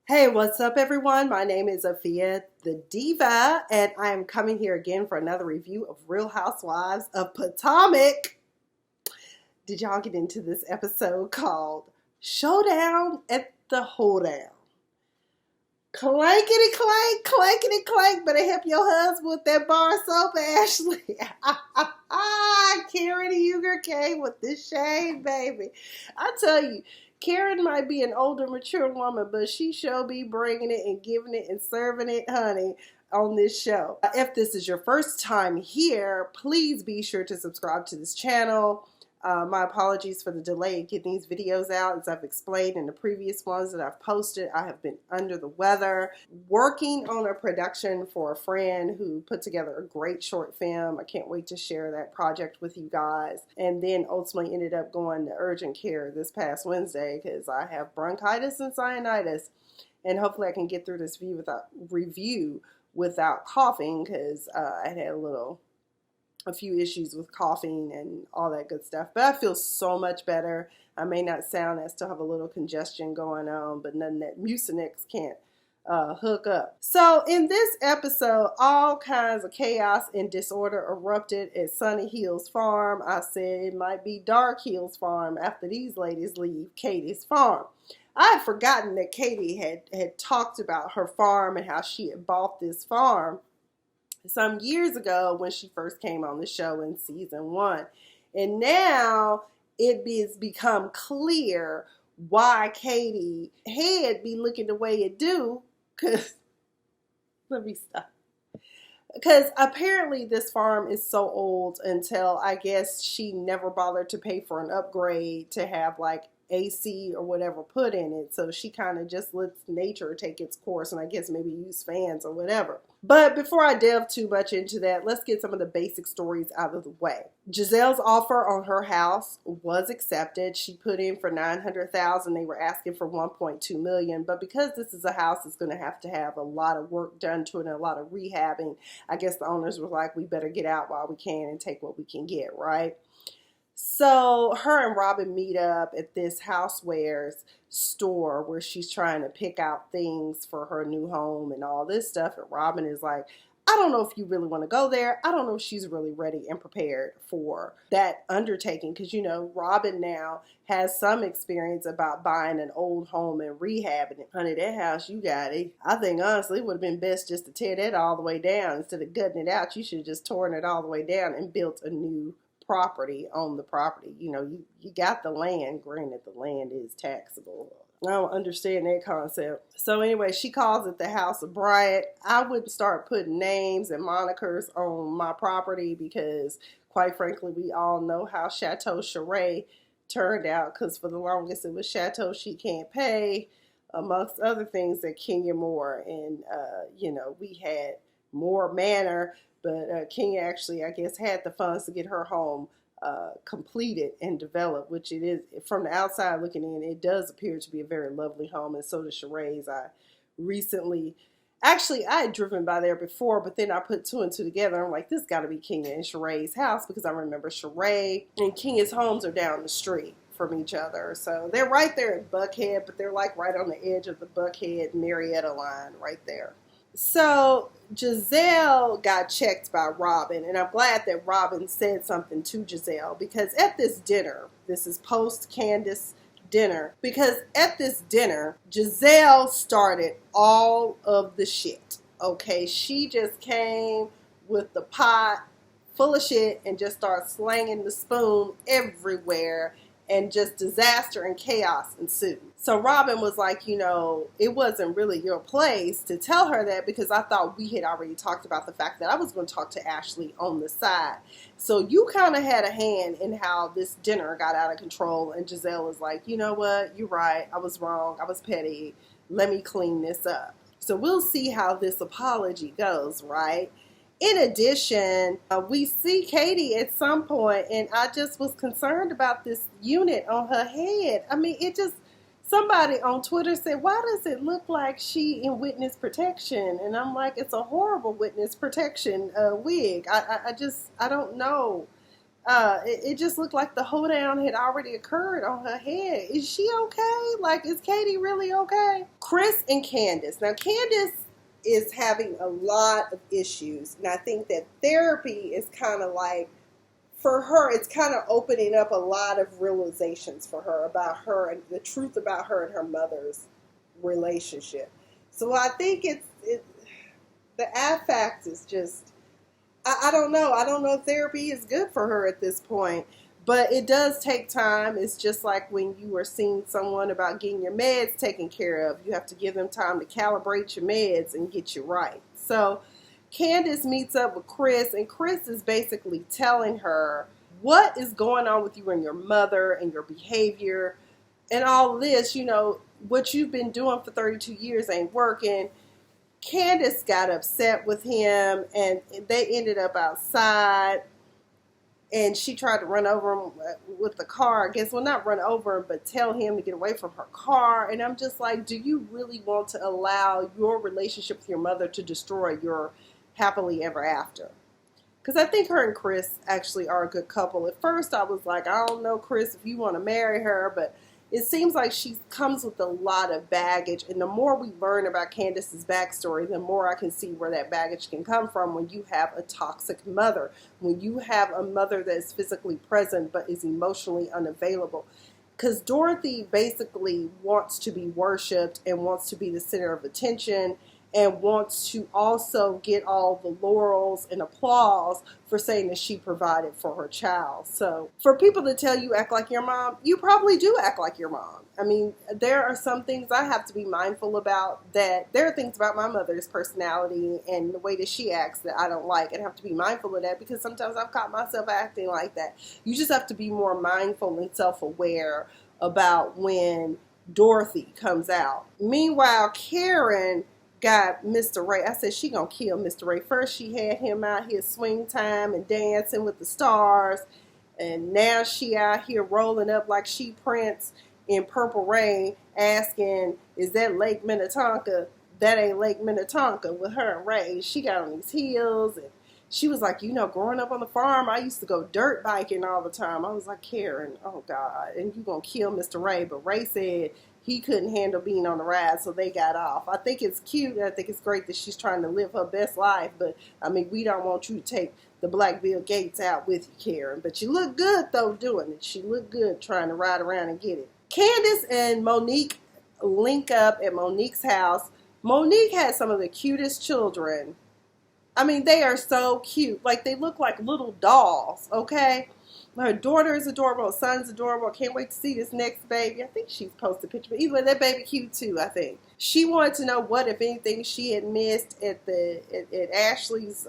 Hey, what's up, everyone? My name is Afia the Diva, and I am coming here again for another review of Real Housewives of Potomac. Did y'all get into this episode called Showdown at the Hoedown? Clankity-clank, clankity-clank, better help your husband with that bar soap, Ashley. Karen Huger came with this shade, baby. I tell you, Karen might be an older, mature woman, but she sure be bringing it and giving it and serving it, honey, on this show. If this is your first time here, please be sure to subscribe to this channel. My apologies for the delay in getting these videos out. As I've explained in the previous ones that I've posted, I have been under the weather, working on a production for a friend who put together a great short film. I can't wait to share that project with you guys. And then ultimately ended up going to urgent care this past Wednesday because I have bronchitis and sinusitis. And hopefully I can get through this review without coughing because I had a few issues with coughing and all that good stuff. But I feel so much better. I may not sound, I still have a little congestion going on, but nothing that Mucinex can't hook up. So in this episode, all kinds of chaos and disorder erupted at Sunny Hills Farm. I said it might be Dark Hills Farm after these ladies leave Katie's farm. I had forgotten that Katie had talked about her farm and how she had bought this farm some years ago when she first came on the show in season 1. And now it has become clear why Katie head be looking the way it do. Cause let me stop. Because apparently this farm is so old until I guess she never bothered to pay for an upgrade to have like AC or whatever put in it. So she kind of just lets nature take its course and I guess maybe use fans or whatever. But before I delve too much into that, let's get some of the basic stories out of the way. Giselle's offer on her house was accepted. She put in for $900,000. They were asking for $1.2 million. But because this is a house that's going to have a lot of work done to it and a lot of rehabbing, I guess the owners were like, we better get out while we can and take what we can get, right? So her and Robin meet up at this housewares store where she's trying to pick out things for her new home and all this stuff. And Robin is like, I don't know if you really want to go there. I don't know if she's really ready and prepared for that undertaking. Because, you know, Robin now has some experience about buying an old home and rehabbing it. Honey, that house you got it. I think honestly it would have been best just to tear that all the way down. Instead of gutting it out, you should have just torn it all the way down and built a new property on the property. You know, you got the land. Granted, the land is taxable. I don't understand that concept. So anyway, she calls it the House of Bryant. I wouldn't start putting names and monikers on my property because, quite frankly, we all know how Chateau Charest turned out. Because for the longest, it was Chateau She Can't Pay, amongst other things at Kenya Moore. And, you know, we had Moore Manor. But Kenya actually, I guess, had the funds to get her home completed and developed, which it is, from the outside looking in, it does appear to be a very lovely home, and so does Charest. I had driven by there before, but then I put two and two together. I'm like, this got to be Kenya and Charest's house, because I remember Charest and Kenya's homes are down the street from each other. So they're right there in Buckhead, but they're like right on the edge of the Buckhead Marietta line right there. So Giselle got checked by Robin, and I'm glad that Robin said something to Giselle, because at this dinner, this is post-Candace dinner, because at this dinner, Giselle started all of the shit, okay? She just came with the pot full of shit and just started slanging the spoon everywhere, and just disaster and chaos ensued. So Robin was like, you know, it wasn't really your place to tell her that, because I thought we had already talked about the fact that I was going to talk to Ashley on the side. So you kind of had a hand in how this dinner got out of control. And Giselle was like, you know what? You're right. I was wrong. I was petty. Let me clean this up. So we'll see how this apology goes, right? In addition, we see Katie at some point, and I just was concerned about this unit on her head. I mean, somebody on Twitter said, why does it look like she in witness protection? And I'm like, it's a horrible witness protection wig. I don't know. It just looked like the hoedown had already occurred on her head. Is she okay? Like, is Katie really okay? Chris and Candace. Now, Candace is having a lot of issues, and I think that therapy is kind of like, for her, it's kind of opening up a lot of realizations for her about her and the truth about her and her mother's relationship. So I think the affect is just, I don't know. I don't know if therapy is good for her at this point, but it does take time. It's just like when you are seeing someone about getting your meds taken care of. You have to give them time to calibrate your meds and get you right. So Candace meets up with Chris, and Chris is basically telling her what is going on with you and your mother and your behavior and all this. You know, what you've been doing for 32 years ain't working. Candace got upset with him, and they ended up outside, and she tried to run over him with the car. I guess, well, not run over him, but tell him to get away from her car. And I'm just like, do you really want to allow your relationship with your mother to destroy your happily ever after? Because I think her and Chris actually are a good couple. At first, I was like, I don't know, Chris, if you want to marry her, but it seems like she comes with a lot of baggage, and the more we learn about Candace's backstory, the more I can see where that baggage can come from when you have a toxic mother, when you have a mother that is physically present but is emotionally unavailable. Because Dorothy basically wants to be worshipped and wants to be the center of attention and wants to also get all the laurels and applause for saying that she provided for her child. So for people to tell you act like your mom, you probably do act like your mom. I mean, there are some things I have to be mindful about, that there are things about my mother's personality and the way that she acts that I don't like, and have to be mindful of that, because sometimes I've caught myself acting like that. You just have to be more mindful and self-aware about when Dorothy comes out. Meanwhile, Karen got Mr. Ray. I said she gonna kill Mr. Ray. First she had him out here swing time and dancing with the stars, and now she out here rolling up like she Prince in Purple Rain, asking, is that Lake Minnetonka? That ain't Lake Minnetonka. With her and Ray, she got on these heels, and she was like, you know, growing up on the farm, I used to go dirt biking all the time. I was like, Karen, oh God, and you gonna kill Mr. Ray. But Ray said he couldn't handle being on the ride, so they got off. I think it's cute, and I think it's great that she's trying to live her best life, but, I mean, we don't want you to take the Black Bill Gates out with you, Karen. But you look good, though, doing it. She looked good trying to ride around and get it. Candace and Monique link up at Monique's house. Monique has some of the cutest children. I mean, they are so cute. Like, they look like little dolls, okay? Her daughter is adorable. Her son's adorable. I can't wait to see this next baby. I think she's posted a picture. But either way, that baby cute too, I think. She wanted to know what, if anything, she had missed at Ashley's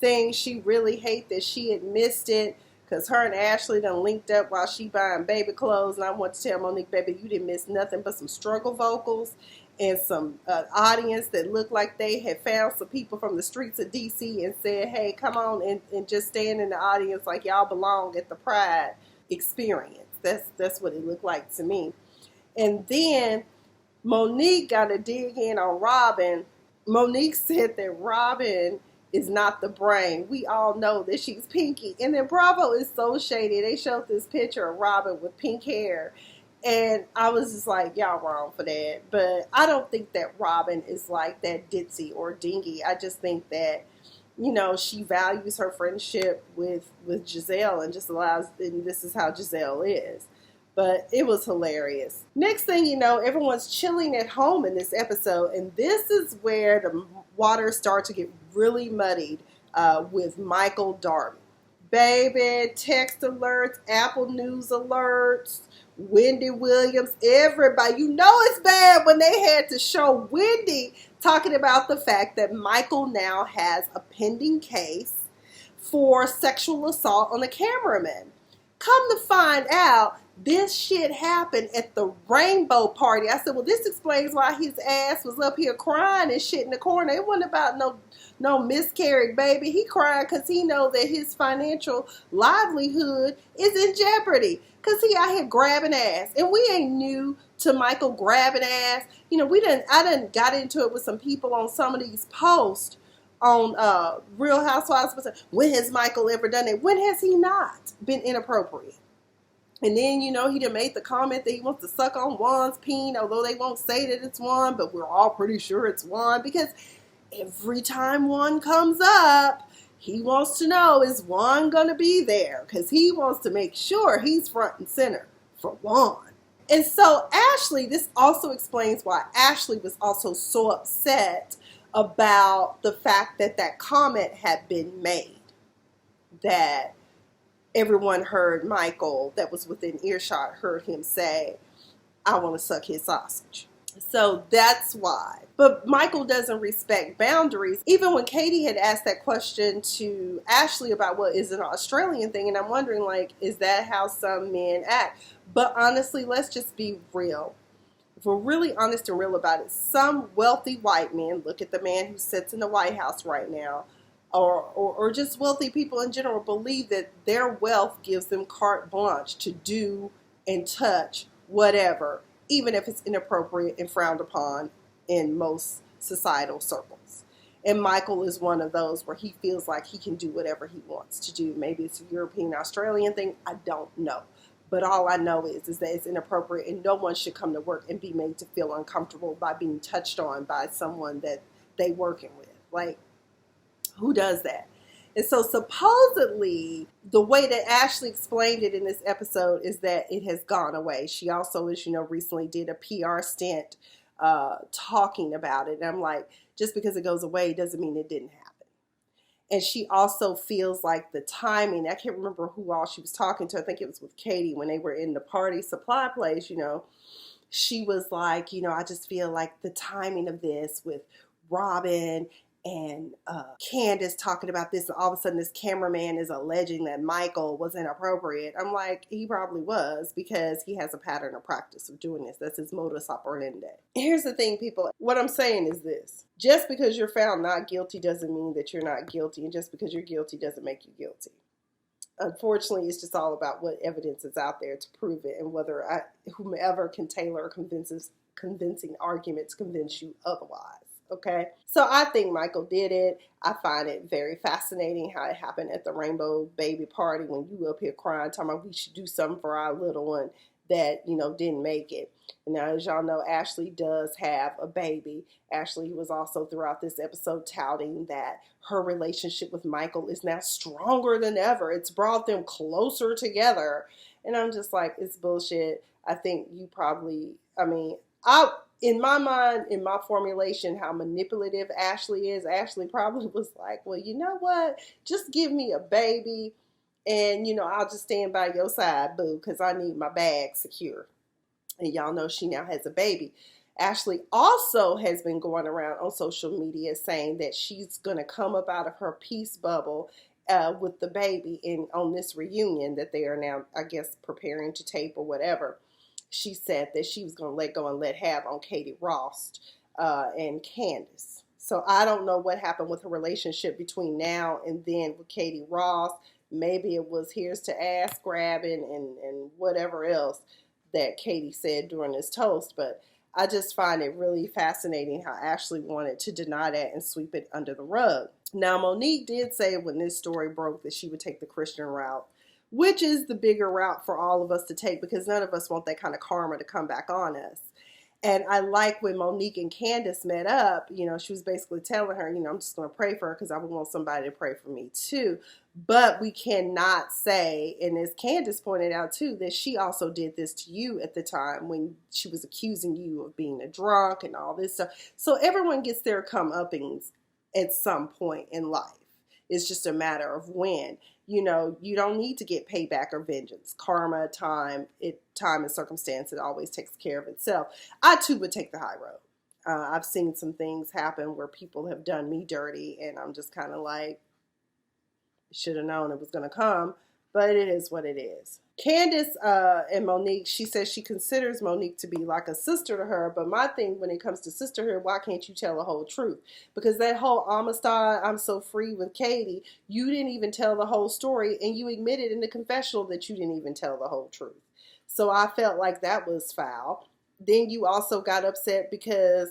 thing. She really hate that she had missed it, because her and Ashley done linked up while she buying baby clothes. And I want to tell Monique, baby, you didn't miss nothing but some struggle vocals and some audience that looked like they had found some people from the streets of D.C. and said, hey, come on and just stand in the audience like y'all belong at the Pride experience. That's what it looked like to me. And then Monique got to dig in on Robin. Monique said that Robin is not the brain. We all know that she's Pinky. And then Bravo is so shady. They showed this picture of Robin with pink hair. And I was just like, y'all wrong for that. But I don't think that Robin is like that ditzy or dingy. I just think that, you know, she values her friendship with Giselle and just allows, and this is how Giselle is. But it was hilarious. Next thing you know, everyone's chilling at home in this episode. And this is where the waters start to get really muddied with Michael Darby. Baby, text alerts, Apple News alerts, Wendy Williams, everybody. You know it's bad when they had to show Wendy talking about the fact that Michael now has a pending case for sexual assault on a cameraman. Come to find out, this shit happened at the Rainbow Party. I said, well, this explains why his ass was up here crying and shit in the corner. It wasn't about no miscarried baby. He cried because he know that his financial livelihood is in jeopardy. Because he out here grabbing ass. And we ain't new to Michael grabbing ass. You know, I done got into it with some people on some of these posts on Real Housewives. When has Michael ever done it? When has he not been inappropriate? And then, he done made the comment that he wants to suck on Juan's peen, although they won't say that it's Juan, but we're all pretty sure it's Juan, because every time Juan comes up, he wants to know, is Juan going to be there? Because he wants to make sure he's front and center for Juan. And so Ashley, this also explains why Ashley was also so upset about the fact that that comment had been made, that everyone heard Michael, that was within earshot, heard him say, I want to suck his sausage. So that's why. But Michael doesn't respect boundaries. Even when Katie had asked that question to Ashley about what is an Australian thing, and I'm wondering, like, is that how some men act? But honestly, let's just be real. If we're really honest and real about it, some wealthy white men, look at the man who sits in the White House right now, or just wealthy people in general, believe that their wealth gives them carte blanche to do and touch whatever, even if it's inappropriate and frowned upon in most societal circles. And Michael is one of those where he feels like he can do whatever he wants to do. Maybe it's a European, Australian thing. I don't know. But all I know is that it's inappropriate, and no one should come to work and be made to feel uncomfortable by being touched on by someone that they working with. Like, who does that? And so supposedly, the way that Ashley explained it in this episode is that it has gone away. She also, as you know, recently did a PR stint talking about it. And I'm like, just because it goes away doesn't mean it didn't happen. And she also feels like the timing, I can't remember who all she was talking to. I think it was with Katie when they were in the party supply place, she was like, I just feel like the timing of this with Robin and Candace talking about this, and all of a sudden this cameraman is alleging that Michael was inappropriate. I'm like, he probably was, because he has a pattern of practice of doing this. That's his modus operandi. Here's the thing, people. What I'm saying is this. Just because you're found not guilty doesn't mean that you're not guilty, and just because you're guilty doesn't make you guilty. Unfortunately, it's just all about what evidence is out there to prove it, and whether whomever can tailor convincing arguments convince you otherwise. Okay, so I think Michael did it. I find it very fascinating how it happened at the Rainbow Baby Party, when you up here crying, talking about we should do something for our little one that, didn't make it. And now, as y'all know, Ashley does have a baby. Ashley was also throughout this episode touting that her relationship with Michael is now stronger than ever. It's brought them closer together. And I'm just like, it's bullshit. I think you probably, in my mind, in my formulation, how manipulative Ashley is, Ashley probably was like, well, you know what? Just give me a baby and, I'll just stand by your side, boo, because I need my bag secure. And y'all know she now has a baby. Ashley also has been going around on social media saying that she's going to come up out of her peace bubble with the baby on this reunion that they are now, I guess, preparing to tape or whatever. She said that she was going to let go and let have on Katie Ross and Candace. So I don't know what happened with her relationship between now and then with Katie Ross. Maybe it was here's to ass grabbing and whatever else that Katie said during this toast. But I just find it really fascinating how Ashley wanted to deny that and sweep it under the rug. Now, Monique did say when this story broke that she would take the Christian route, which is the bigger route for all of us to take, because none of us want that kind of karma to come back on us. And I like when Monique and Candace met up, she was basically telling her, I'm just going to pray for her because I want somebody to pray for me too. But we cannot say, and as Candace pointed out too, that she also did this to you at the time when she was accusing you of being a drunk and all this stuff. So everyone gets their comeuppings at some point in life. It's just a matter of when. You don't need to get payback or vengeance. Karma, time and circumstance, it always takes care of itself. I too would take the high road. I've seen some things happen where people have done me dirty, and I'm just kind of like, should have known it was going to come, but it is what it is. Candace and Monique, she says she considers Monique to be like a sister to her, but my thing when it comes to sisterhood, why can't you tell the whole truth? Because that whole Amistad, I'm so free with Katie, you didn't even tell the whole story, and you admitted in the confessional that you didn't even tell the whole truth. So I felt like that was foul. Then you also got upset because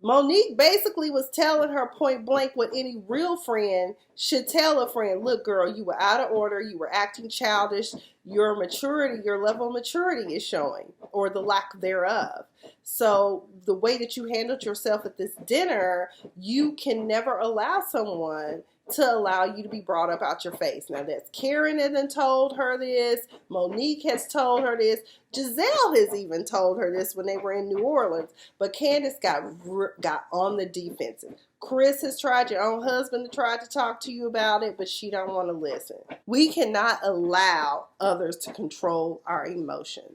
Monique basically was telling her point blank what any real friend should tell a friend. Look, girl, you were out of order. You were acting childish. Your maturity, your level of maturity is showing, or the lack thereof. So the way that you handled yourself at this dinner, you can never allow someone to allow you to be brought up out your face. Now that's Karen that done told her this. Monique has told her this. Giselle has even told her this when they were in New Orleans. But Candace got on the defensive. Chris has tried, your own husband tried to talk to you about it, but she don't want to listen. We cannot allow others to control our emotions.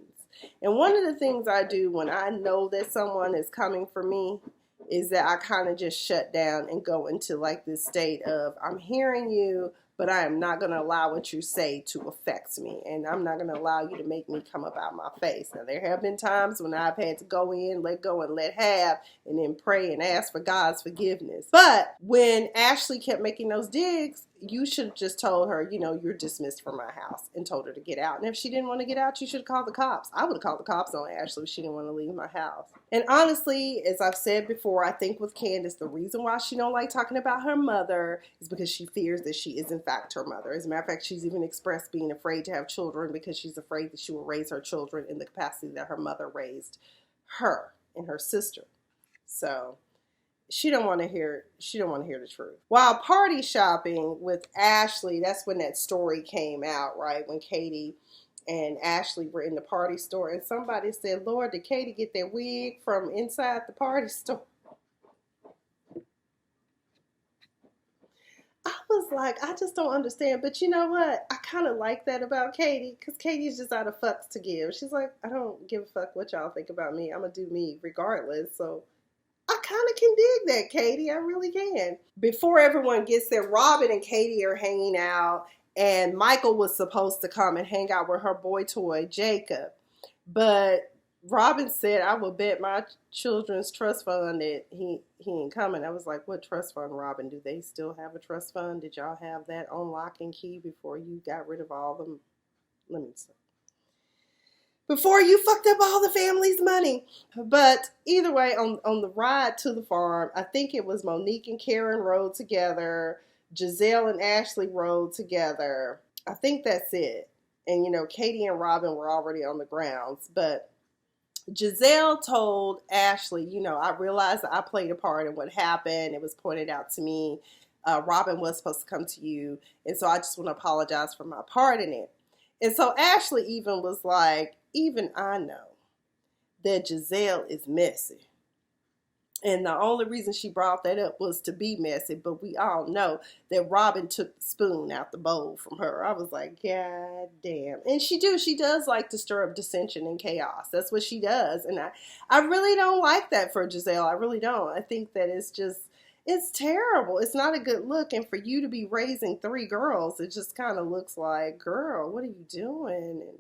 And one of the things I do when I know that someone is coming for me is that I kind of just shut down and go into like this state of, I'm hearing you, but I am not going to allow what you say to affect me. And I'm not going to allow you to make me come up out my face. Now, there have been times when I've had to go in, let go and let have, and then pray and ask for God's forgiveness. But when Ashley kept making those digs, you should have just told her, you know, you're dismissed from my house, and told her to get out. And if she didn't want to get out, you should have called the cops. I would have called the cops on Ashley if she didn't want to leave my house. And honestly, as I've said before, I think with Candace, the reason why she don't like talking about her mother is because she fears that she is in fact her mother. As a matter of fact, she's even expressed being afraid to have children because she's afraid that she will raise her children in the capacity that her mother raised her and her sister. So she don't want to hear the truth. While party shopping with Ashley, that's when that story came out, right? When Katie and Ashley were in the party store, and somebody said, Lord, did Katie get that wig from inside the party store? I was like, I just don't understand. But you know what? I kind of like that about Katie, because Katie's just out of fucks to give. She's like, I don't give a fuck what y'all think about me. I'm going to do me regardless. So I kind of can dig that, Katie. I really can. Before everyone gets there, Robin and Katie are hanging out, and Michael was supposed to come and hang out with her boy toy, Jacob. But Robin said, I will bet my children's trust fund that he ain't coming. I was like, what trust fund, Robin? Do they still have a trust fund? Did y'all have that on lock and key before you got rid of all them? Let me see. Before you fucked up all the family's money. But either way, on the ride to the farm, I think it was Monique and Karen rode together. Giselle and Ashley rode together. I think that's it. And, you know, Katie and Robin were already on the grounds. But Giselle told Ashley, you know, I realized that I played a part in what happened. It was pointed out to me. Robin was supposed to come to you. And so I just want to apologize for my part in it. And so Ashley even was like, even I know that Giselle is messy. And the only reason she brought that up was to be messy. But we all know that Robin took the spoon out the bowl from her. I was like, God damn. And she does like to stir up dissension and chaos. That's what she does. And I really don't like that for Giselle. I really don't. I think that it's terrible. It's not a good look. And for you to be raising 3 girls, it just kind of looks like, girl, what are you doing? And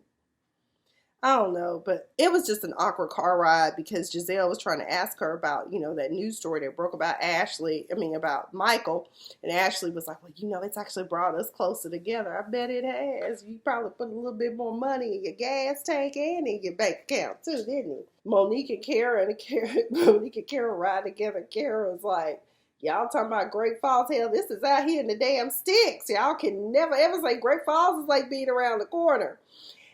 I don't know, but it was just an awkward car ride because Giselle was trying to ask her about, you know, that news story that broke about about Michael. And Ashley was like, well, you know, it's actually brought us closer together. I bet it has. You probably put a little bit more money in your gas tank and in your bank account too, didn't you? Monique and Karen ride together. Karen was like, y'all talking about Great Falls? Hell, this is out here in the damn sticks. Y'all can never ever say Great Falls is like being around the corner.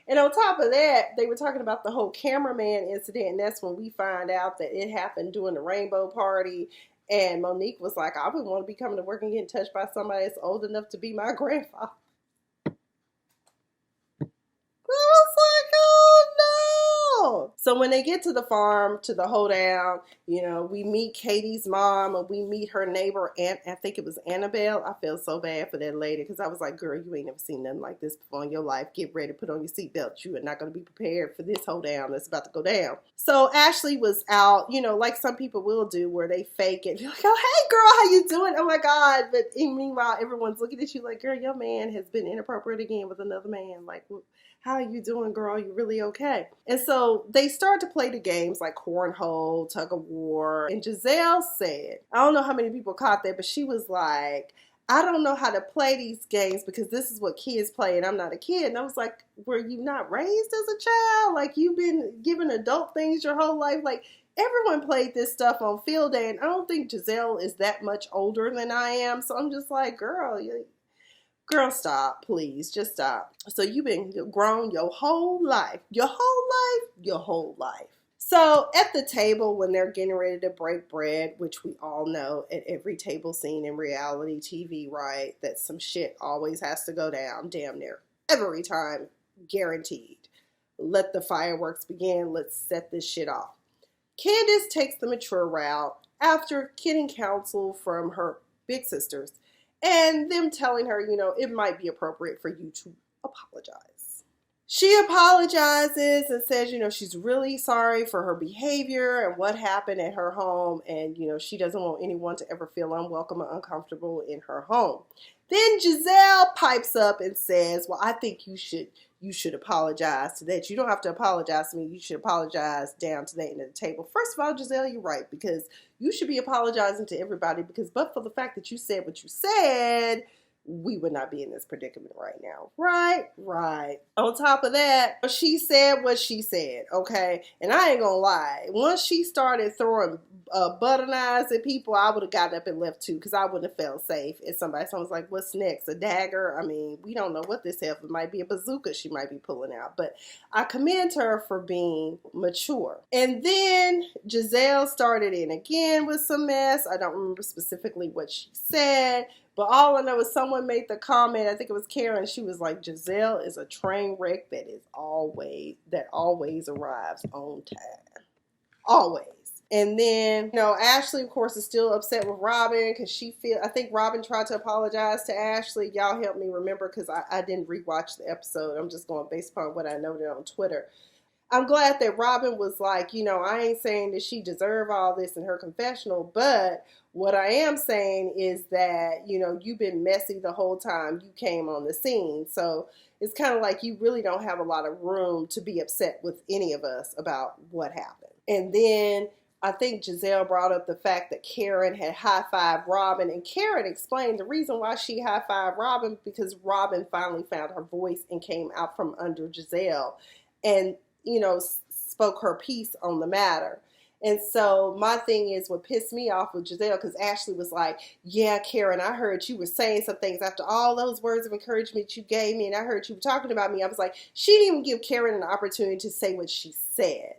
And on top of that, they were talking about the whole cameraman incident, and that's when we find out that it happened during the rainbow party. And Monique was like, I wouldn't want to be coming to work and getting touched by somebody that's old enough to be my grandfather. I was like, oh no. So when they get to the farm, to the Hoedown, you know, we meet Katie's mom and we meet her neighbor, and I think it was Annabelle. I feel so bad for that lady because I was like, girl, you ain't never seen nothing like this before in your life. Get ready, put on your seatbelt. You are not going to be prepared for this Hoedown that's about to go down. So Ashley was out, you know, like some people will do where they fake it. They're like, oh, hey girl, how you doing? Oh my God. But meanwhile, everyone's looking at you like, girl, your man has been inappropriate again with another man. Like, how are you doing, girl? You really okay? And so they start to play the games like cornhole, tug of war. And Giselle said, I don't know how many people caught that, but she was like, I don't know how to play these games because this is what kids play and I'm not a kid. And I was like, were you not raised as a child? Like, you've been given adult things your whole life? Like, everyone played this stuff on field day, and I don't think Giselle is that much older than I am. So I'm just like, girl, stop, please, just stop. So you've been grown your whole life, your whole life. So at the table, when they're getting ready to break bread, which we all know at every table scene in reality TV, right, that some shit always has to go down damn near every time, guaranteed. Let the fireworks begin. Let's set this shit off. Candace takes the mature route after getting counsel from her big sisters and them telling her, it might be appropriate for you to apologize. She apologizes and says, she's really sorry for her behavior and what happened at her home. And, she doesn't want anyone to ever feel unwelcome or uncomfortable in her home. Then Giselle pipes up and says, well, I think you should apologize to that. You don't have to apologize to me. You should apologize down to the end of the table. First of all, Giselle, you're right, because you should be apologizing to everybody, because but for the fact that you said what you said, we would not be in this predicament right now. Right. On top of that, she said what she said, okay? And I ain't gonna lie. Once she started throwing butter knives at people, I would have gotten up and left too, because I wouldn't have felt safe. If someone's like, what's next? A dagger? I mean, we don't know what this is. It might be a bazooka she might be pulling out. But I commend her for being mature. And then Giselle started in again with some mess. I don't remember specifically what she said. But all I know is someone made the comment, I think it was Karen, she was like, Giselle is a train wreck that always arrives on time. Always. And then, Ashley, of course, is still upset with Robin because I think Robin tried to apologize to Ashley. Y'all help me remember, because I didn't rewatch the episode. I'm just going based upon what I noted on Twitter. I'm glad that Robin was like, I ain't saying that she deserved all this in her confessional, but what I am saying is that, you've been messy the whole time you came on the scene. So it's kind of like you really don't have a lot of room to be upset with any of us about what happened. And then I think Giselle brought up the fact that Karen had high-fived Robin, and Karen explained the reason why she high-fived Robin, because Robin finally found her voice and came out from under Giselle and spoke her piece on the matter. And so my thing is, what pissed me off with Giselle, because Ashley was like, yeah, Karen, I heard you were saying some things after all those words of encouragement you gave me, and I heard you were talking about me. I was like, she didn't even give Karen an opportunity to say what she said.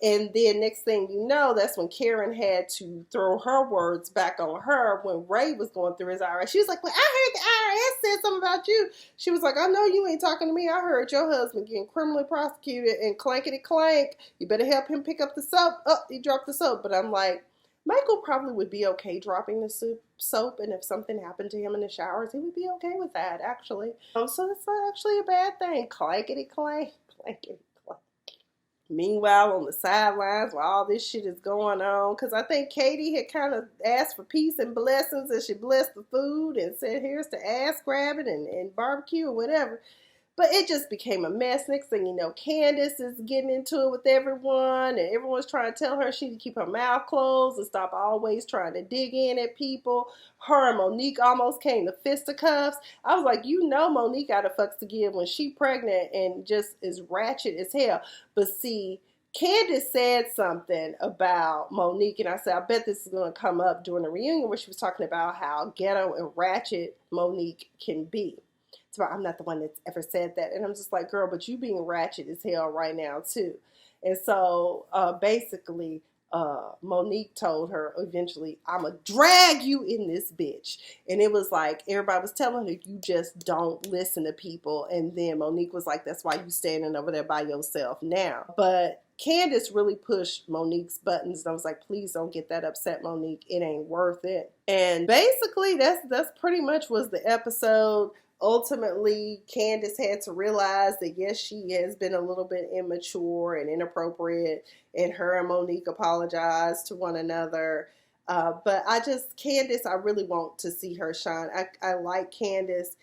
And then next thing you know, that's when Karen had to throw her words back on her when Ray was going through his IRS. She was like, well, I heard the IRS said something about you. She was like, I know you ain't talking to me. I heard your husband getting criminally prosecuted, and clankity-clank. You better help him pick up the soap. Oh, he dropped the soap. But I'm like, Michael probably would be okay dropping the soap, and if something happened to him in the showers, he would be okay with that, actually. So it's not actually a bad thing. Clankity-clank. Clankity-clank. Meanwhile, on the sidelines, while all this shit is going on, because I think Katie had kind of asked for peace and blessings, and she blessed the food and said, here's the ass grabbing and barbecue or whatever. But it just became a mess. Next thing you know, Candace is getting into it with everyone, and everyone's trying to tell her she need to keep her mouth closed and stop always trying to dig in at people. Her and Monique almost came to fisticuffs. I was like, Monique got a fucks to give when she pregnant and just is ratchet as hell. But see, Candace said something about Monique, and I said, I bet this is going to come up during the reunion, where she was talking about how ghetto and ratchet Monique can be. So I'm not the one that's ever said that. And I'm just like, girl, but you being ratchet as hell right now, too. And so basically, Monique told her eventually, I'm going to drag you in this bitch. And it was like, everybody was telling her, you just don't listen to people. And then Monique was like, that's why you standing over there by yourself now. But Candace really pushed Monique's buttons. I was like, please don't get that upset, Monique. It ain't worth it. And basically, that's pretty much was the episode. Ultimately, Candace had to realize that, yes, she has been a little bit immature and inappropriate, and her and Monique apologized to one another. But Candace, I really want to see her shine. I like Candace,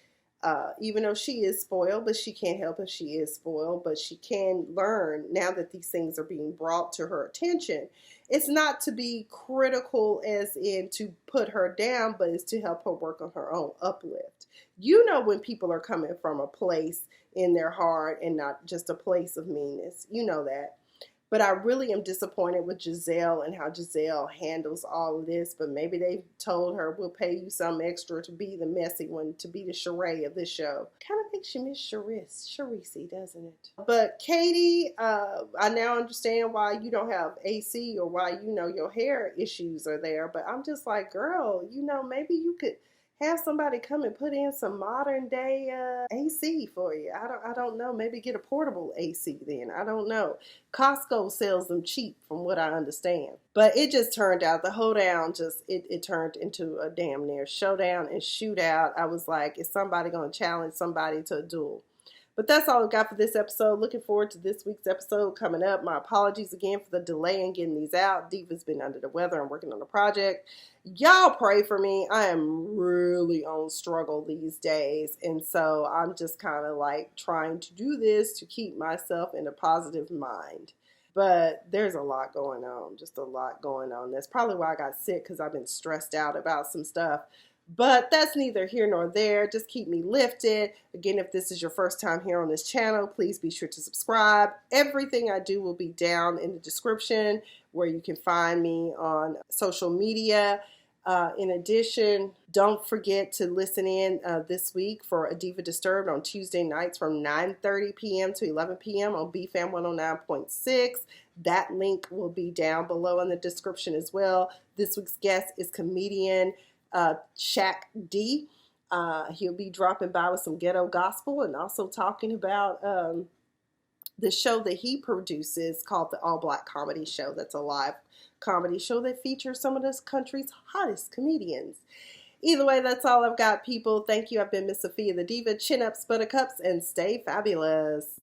even though she is spoiled, but she can't help if she is spoiled. But she can learn now that these things are being brought to her attention. It's not to be critical as in to put her down, but it's to help her work on her own uplift. When people are coming from a place in their heart and not just a place of meanness. You know that. But I really am disappointed with Giselle and how Giselle handles all of this. But maybe they told her, we'll pay you some extra to be the messy one, to be the charade of this show. Kind of makes you miss Charisse, doesn't it? But Katie, I now understand why you don't have AC or why, your hair issues are there. But I'm just like, girl, maybe you could have somebody come and put in some modern day AC for you. I don't know. Maybe get a portable AC then. I don't know. Costco sells them cheap from what I understand. But it just turned out the Hoedown it turned into a damn near showdown and shootout. I was like, is somebody going to challenge somebody to a duel? But that's all I've got for this episode. Looking forward to this week's episode coming up. My apologies again for the delay in getting these out. Diva's been under the weather and working on a project. Y'all pray for me. I am really on struggle these days. And so I'm just kind of like trying to do this to keep myself in a positive mind. But there's a lot going on, just a lot going on. That's probably why I got sick, because I've been stressed out about some stuff. But that's neither here nor there. Just keep me lifted. Again, if this is your first time here on this channel, please be sure to subscribe. Everything I do will be down in the description where you can find me on social media. In addition, don't forget to listen in this week for A Diva Disturbed on Tuesday nights from 9:30 p.m. to 11 p.m. on BFAM 109.6. That link will be down below in the description as well. This week's guest is comedian Shaq D. He'll be dropping by with some ghetto gospel and also talking about the show that he produces called the All Black Comedy Show. That's a live comedy show that features some of this country's hottest comedians. Either way, that's all I've got, people. Thank you. I've been Miss Sophia the Diva. Chin ups, buttercups, and stay fabulous.